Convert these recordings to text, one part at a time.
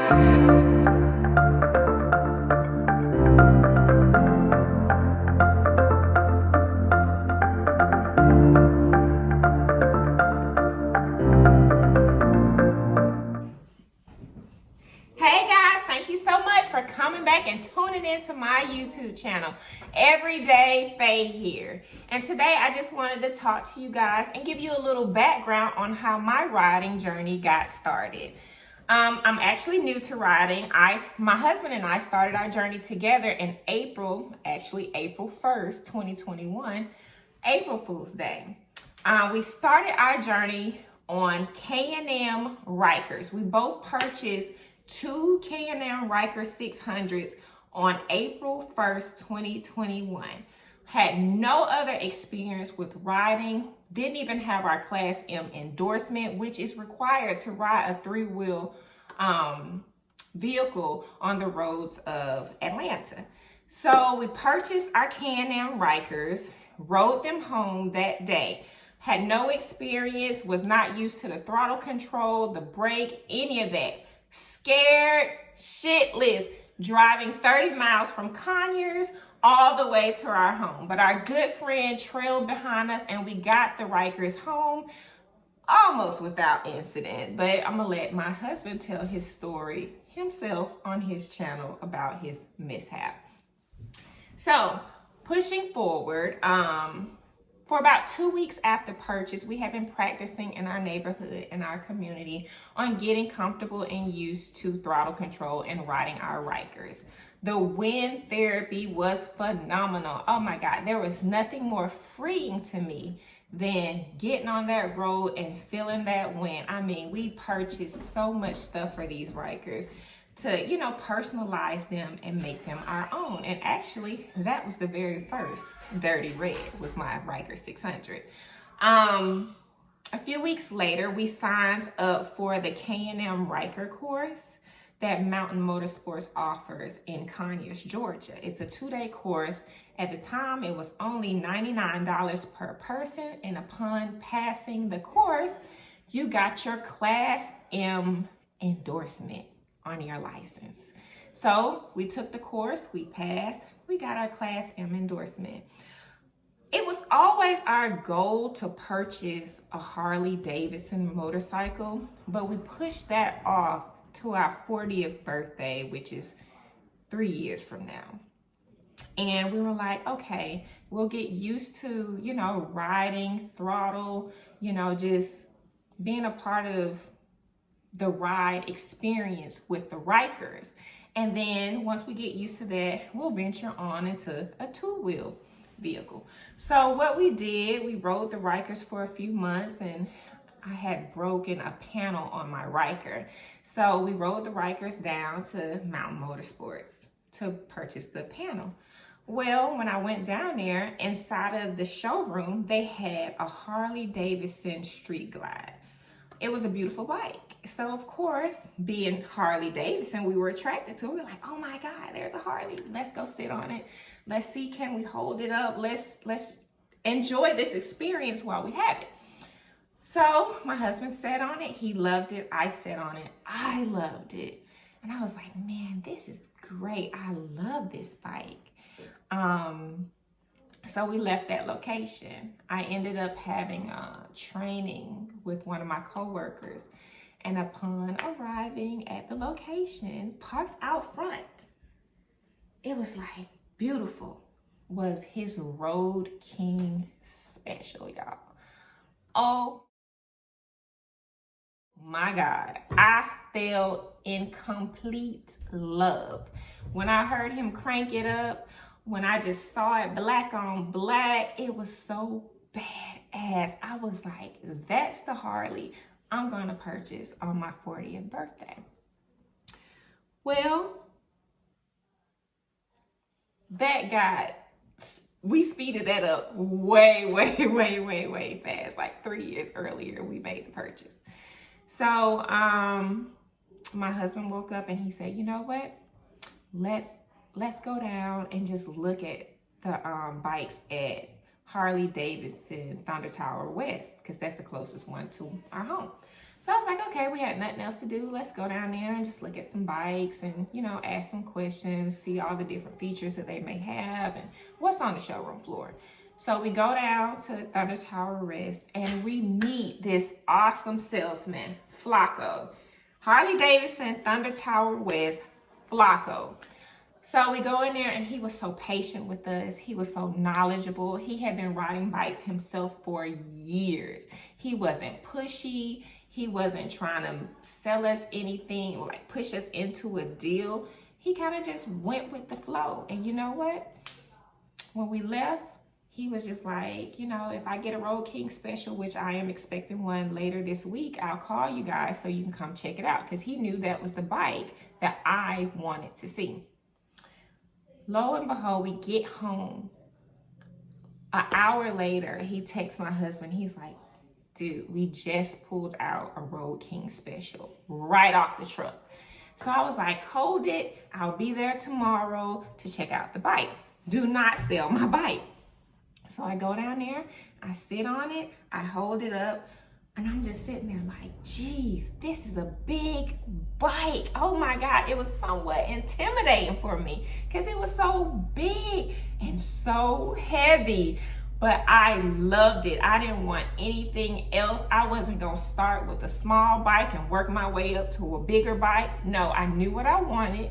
Coming back and tuning into my YouTube channel. Everyday Faye here. And today I just wanted to talk to you guys and give you a little background on how my riding journey got started. I'm actually new to riding. My husband and I started our journey together in April 1st, 2021, April Fool's Day. We started our journey on Can-Am Rikers. We both purchased two Can-Am Ryker 600s on April 1st, 2021. Had no other experience with riding, didn't even have our Class M endorsement, which is required to ride a three-wheel vehicle on the roads of Atlanta. So we purchased our Can-Am Rikers, rode them home that day. Had no experience, was not used to the throttle control, the brake, any of that. Scared shitless, driving 30 miles from Conyers all the way to our home. But our good friend trailed behind us and we got the Rikers home almost without incident. But I'm gonna let my husband tell his story himself on his channel about his mishap. So pushing forward, for about 2 weeks after purchase, we have been practicing in our neighborhood and our community on getting comfortable and used to throttle control and riding our Rikers. The wind therapy was phenomenal. Oh my God, there was nothing more freeing to me than getting on that road and feeling that wind. I mean, we purchased so much stuff for these Rikers to, personalize them and make them our own. And actually, that was the very first Dirty Red was my Ryker 600. A few weeks later, we signed up for the Can-Am Ryker course that Mountain Motorsports offers in Conyers, Georgia. It's a 2-day course. At the time, it was only $99 per person. And upon passing the course, you got your Class M endorsement on your license. So we took the course, we passed, we got our Class M endorsement. It was always our goal to purchase a Harley Davidson motorcycle, but we pushed that off to our 40th birthday, which is 3 years from now. And we were like, okay, we'll get used to, riding, throttle, just being a part of the ride experience with the Rikers. And then once we get used to that, we'll venture on into a two-wheel vehicle. So what we did, we rode the Rikers for a few months and I had broken a panel on my Ryker. So we rode the Rikers down to Mountain Motorsports to purchase the panel. Well, when I went down there, inside of the showroom, they had a Harley Davidson Street Glide. It was a beautiful bike. So of course, being Harley Davidson, we were attracted to it. We were like, oh my God, there's a Harley. Let's go sit on it. Let's see, can we hold it up? Let's enjoy this experience while we have it. So my husband sat on it. He loved it. I sat on it. I loved it. And I was like, man, this is great. I love this bike. So we left that location. I ended up having training with one of my coworkers. And upon arriving at the location, parked out front, it was like beautiful, was his Road King Special, y'all. Oh my God, I fell in complete love. When I heard him crank it up, when I just saw it black on black, it was so badass. I was like, that's the Harley I'm gonna purchase on my 40th birthday. Well, we speeded that up way fast. Like 3 years earlier, we made the purchase. So my husband woke up and he said, you know what? Let's go down and just look at the bikes at Harley Davidson Thunder Tower West, because that's the closest one to our home. So I was like, okay, we had nothing else to do. Let's go down there and just look at some bikes and, you know, ask some questions, see all the different features that they may have and what's on the showroom floor. So we go down to Thunder Tower West and we meet this awesome salesman, Flacco. Harley Davidson, Thunder Tower West, Flacco. So we go in there and he was so patient with us. He was so knowledgeable. He had been riding bikes himself for years. He wasn't pushy. He wasn't trying to sell us anything or like push us into a deal. He kind of just went with the flow. And you know what? When we left, he was just like, you know, if I get a Road King Special, which I am expecting one later this week, I'll call you guys so you can come check it out. Because he knew that was the bike that I wanted to see. Lo and behold, we get home. An hour later, he texts my husband. He's like, dude, we just pulled out a Road King Special right off the truck. So I was like, hold it. I'll be there tomorrow to check out the bike. Do not sell my bike. So I go down there, I sit on it, I hold it up, and I'm just sitting there like, geez, this is a big bike. Oh my God, it was somewhat intimidating for me because it was so big and so heavy. But I loved it. I didn't want anything else. I wasn't gonna start with a small bike and work my way up to a bigger bike. No, I knew what I wanted,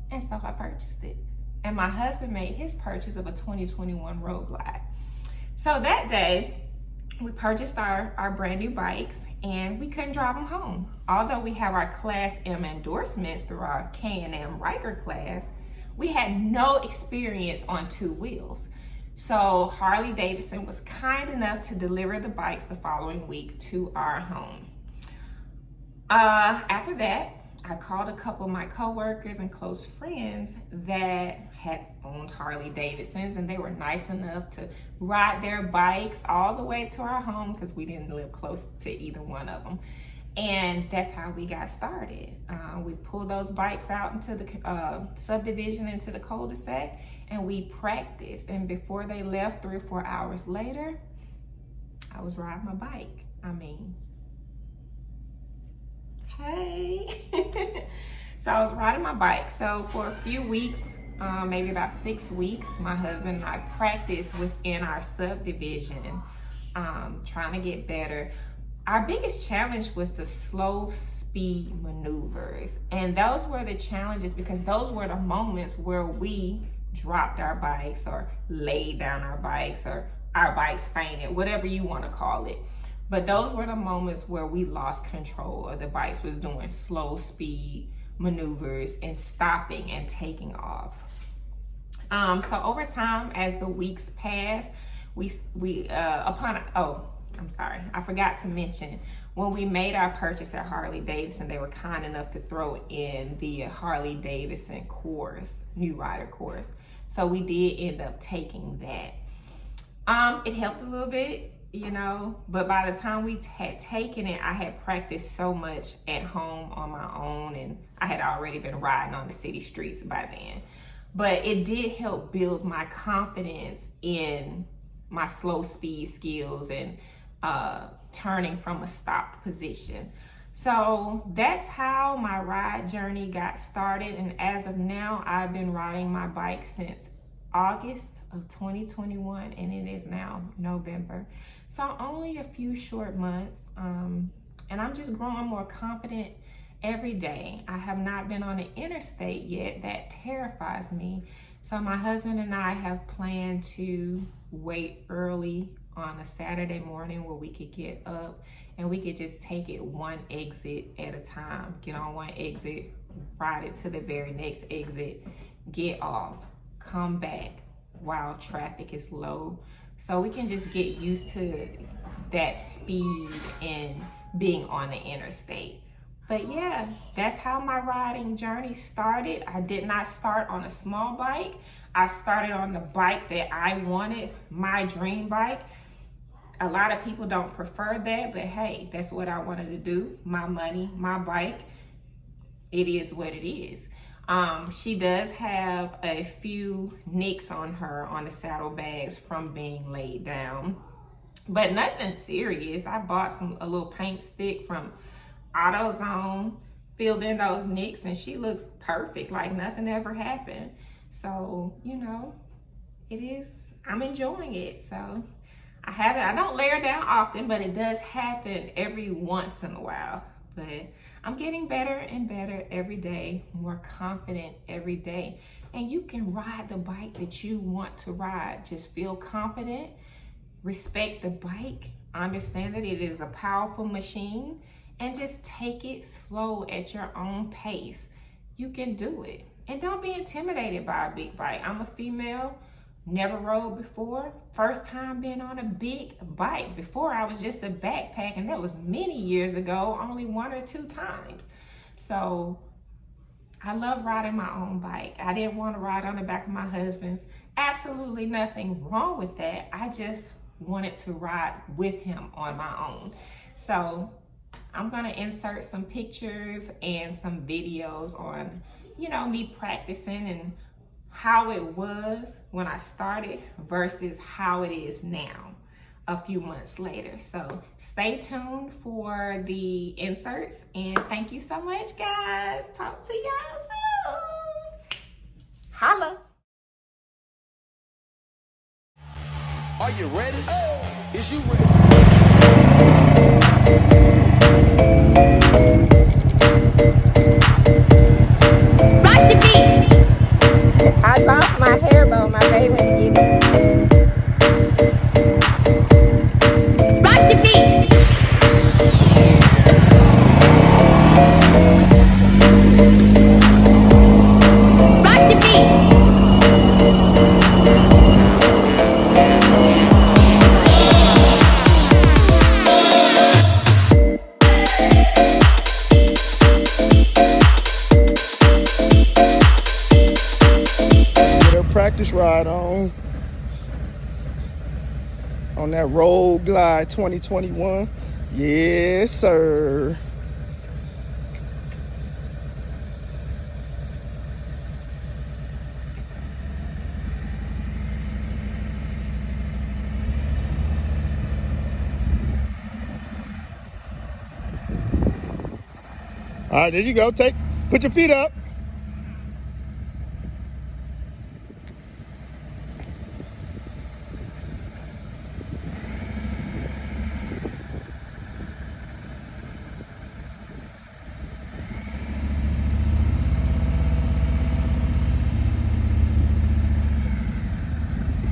and so I purchased it. And my husband made his purchase of a 2021 Road Glide. So that day, we purchased our brand new bikes and we couldn't drive them home. Although we have our Class M endorsements through our Can-Am Ryker class, we had no experience on two wheels. So Harley Davidson was kind enough to deliver the bikes the following week to our home. After that, I called a couple of my coworkers and close friends that had owned Harley Davidsons, and they were nice enough to ride their bikes all the way to our home because we didn't live close to either one of them. And that's how we got started. We pulled those bikes out into the subdivision, into the cul-de-sac, and we practiced. And before they left, 3 or 4 hours later, I was riding my bike. I mean, hey. So I was riding my bike. So for a few weeks, maybe about 6 weeks, my husband and I practiced within our subdivision, trying to get better. Our biggest challenge was the slow speed maneuvers. And those were the challenges because those were the moments where we dropped our bikes or laid down our bikes or our bikes fainted, whatever you want to call it. But those were the moments where we lost control of the bikes, was doing slow speed maneuvers and stopping and taking off. So over time, as the weeks passed, I forgot to mention, when we made our purchase at Harley Davidson, they were kind enough to throw in the Harley Davidson course, new rider course. So we did end up taking that. It helped a little bit, you know, but by the time we had taken it, I had practiced so much at home on my own, and I had already been riding on the city streets by then. But it did help build my confidence in my slow speed skills and turning from a stopped position. So that's how my ride journey got started. And as of now, I've been riding my bike since August of 2021, and it is now November. So only a few short months. And I'm just growing more confident every day. I have not been on the interstate yet. That terrifies me. So my husband and I have planned to wait early on a Saturday morning where we could get up and we could just take it one exit at a time. Get on one exit, ride it to the very next exit, get off, come back while traffic is low. So we can just get used to that speed and being on the interstate. But yeah, that's how my riding journey started. I did not start on a small bike. I started on the bike that I wanted, my dream bike. A lot of people don't prefer that, but hey, that's what I wanted to do. My money, my bike. It is what it is. She does have a few nicks on her on the saddlebags from being laid down, but nothing serious. I bought a little paint stick from AutoZone, filled in those nicks, and she looks perfect, like nothing ever happened. So, you know, I'm enjoying it. So I don't layer down often, but it does happen every once in a while. But I'm getting better and better every day, more confident every day. And you can ride the bike that you want to ride. Just feel confident, respect the bike, understand that it is a powerful machine, and just take it slow at your own pace. You can do it. And don't be intimidated by a big bike. I'm a female, never rode before. First time being on a big bike. Before I was just a backpack, and that was many years ago, only 1 or 2 times. So I love riding my own bike. I didn't want to ride on the back of my husband's. Absolutely nothing wrong with that. I just wanted to ride with him on my own. So I'm gonna insert some pictures and some videos on, you know, me practicing and how it was when I started versus how it is now a few months later. So stay tuned for the inserts, and thank you so much, guys. Talk to y'all soon. Holla. Are you ready? Is you ready? Rock the beat. I lost my hair bow, my baby went to get it. Rock the beat. Rock the beat. Practice ride on that Road Glide 2021. Yes, sir. All right, there you go. Put your feet up.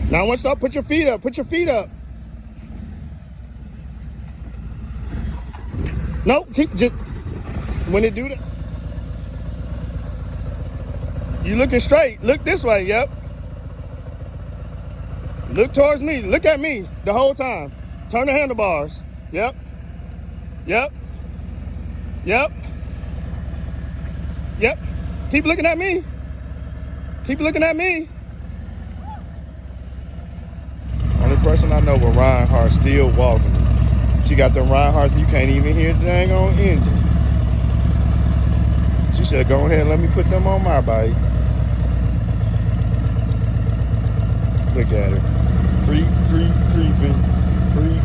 Now, once up, put your feet up. Put your feet up. Nope, just when it do that. You looking straight. Look this way. Yep. Look towards me. Look at me the whole time. Turn the handlebars. Yep. Yep. Yep. Yep. Keep looking at me. Keep looking at me. Only person I know with Reinhardt still walking. She got them Reinhardts and you can't even hear the dang on engine. She said, go ahead and let me put them on my bike. Look at her. Creeping. Creeping. Creeping.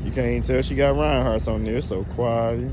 You can't even tell she got Reinhardts on there, so quiet.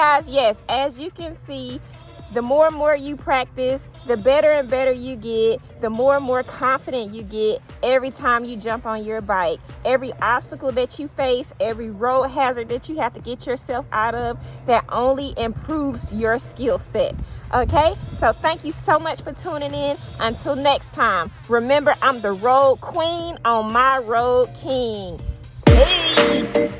guys, yes, as you can see, the more and more you practice, the better and better you get, the more and more confident you get every time you jump on your bike. Every obstacle that you face, every road hazard that you have to get yourself out of, that only improves your skill set. Okay, so thank you so much for tuning in. Until next time, remember, I'm the road queen on my road king. Peace.